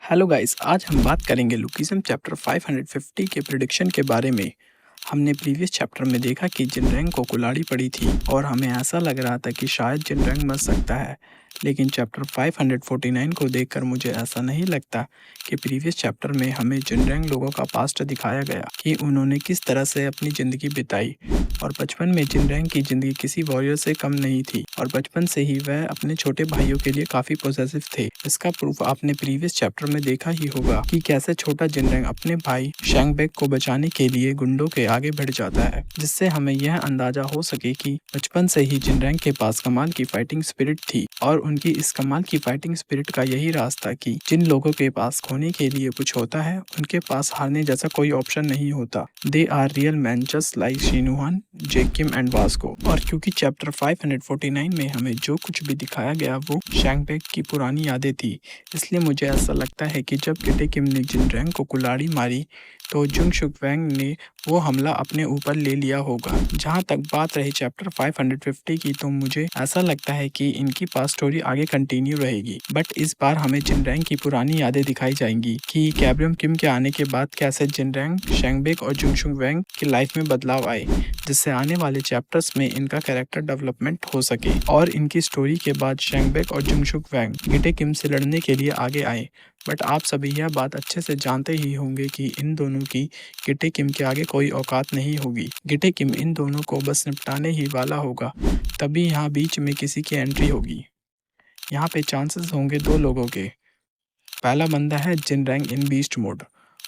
Hello guys, आज हम बात करेंगे लुकिज्म चैप्टर 550 के प्रिडिक्शन के बारे में। हमने प्रीवियस चैप्टर में देखा कि जिनरैंग को कुल्हाड़ी पड़ी थी और हमें ऐसा लग रहा था कि शायद जिनरैंग मर सकता है, लेकिन चैप्टर 549 को देखकर मुझे ऐसा नहीं लगता कि प्रीवियस चैप्टर में हमें जिनरैंग लोगों का पास्ट दिखाया गया कि उन्होंने किस तरह से अपनी ज़िंदगी बिताई। और बचपन में जिनरैंग की ज़िंदगी किसी वॉरियर से कम नहीं थी और बचपन से ही वह अपने छोटे भाइयों के लिए काफ़ी पॉसेसिव थे। इसका प्रूफ आपने प्रीवियस चैप्टर में देखा ही होगा कि कैसे छोटा जिनरैंग अपने भाई शैंगबेक को बचाने के लिए गुंडों के आगे बढ़ जाता है, जिससे हमें यह अंदाजा हो सके कि बचपन से ही जिनरैंग के पास कमाल की फाइटिंग स्पिरिट थी और उनकी इस कमाल की फाइटिंग स्पिरिट का यही राज था कि जिन लोगों के पास खोने के लिए कुछ होता है उनके पास हारने जैसा कोई ऑप्शन नहीं होता। They are real man just like शिनुहान, जेकिम एंड वास्को। और क्योंकि चैप्टर 549 में हमें जो कुछ भी दिखाया गया वो शैंगबेक की पुरानी यादें थी, इसलिए मुझे ऐसा लगता है कि जब गिटे किम ने जिनरैंग को कुल्हाड़ी मारी तो जुंग शुक वैंग ने वो हमला अपने ऊपर ले लिया होगा। जहाँ तक बात रही चैप्टर 550 की, तो मुझे ऐसा लगता है कि इनकी पास स्टोरी आगे कंटिन्यू रहेगी, बट इस बार हमें जिनरैंग की पुरानी यादें दिखाई जाएंगी कि कैब्रियम किम के आने के बाद कैसे जिनरैंग, शैंगबेक और जुंग शुक वैंग की लाइफ में बदलाव आए, जिससे आने वाले चैप्टर्स में इनका कैरेक्टर डेवलपमेंट हो सके और इनकी स्टोरी के बाद शैंगबेक और जुंग शुक वैंग गिटे किम से लड़ने के लिए आगे आए। बट आप सभी यह बात अच्छे से जानते ही होंगे कि इन दोनों की गिटे किम के आगे कोई औकात नहीं होगी। गिटे किम इन दोनों को बस निपटाने ही वाला होगा, तभी यहाँ बीच में किसी की एंट्री होगी। यहाँ पे चांसेस होंगे दो लोगों के। पहला बंदा है जिनरैंग इन बीस्ट मोड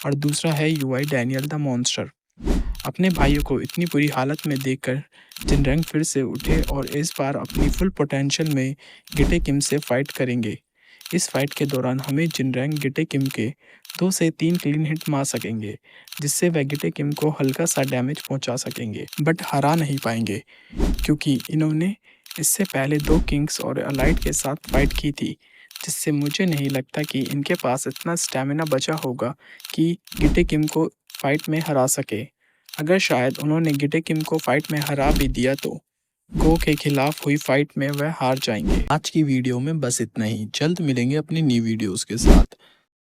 और दूसरा है यूआई डैनियल द मॉन्स्टर। अपने भाइयों को इतनी बुरी हालत में देखकर जिनरैंग फिर से उठे और इस बार अपनी फुल पोटेंशियल में गिटे किम से फाइट करेंगे। इस फाइट के दौरान हमें जिनरैंग गिटे किम के 2 से 3 क्लीन हिट मार सकेंगे, जिससे वह गिटे किम को हल्का सा डैमेज पहुंचा सकेंगे, बट हरा नहीं पाएंगे क्योंकि इन्होंने इससे पहले 2 किंग्स और अलाइट के साथ फाइट की थी, जिससे मुझे नहीं लगता कि इनके पास इतना स्टैमिना बचा होगा कि गिटे किम को फाइट में हरा सके। अगर शायद उन्होंने गिटे किम को फाइट में हरा भी दिया तो गो के खिलाफ हुई फाइट में वह हार जाएंगे। आज की वीडियो में बस इतना ही। जल्द मिलेंगे अपनी न्यू वीडियोस के साथ।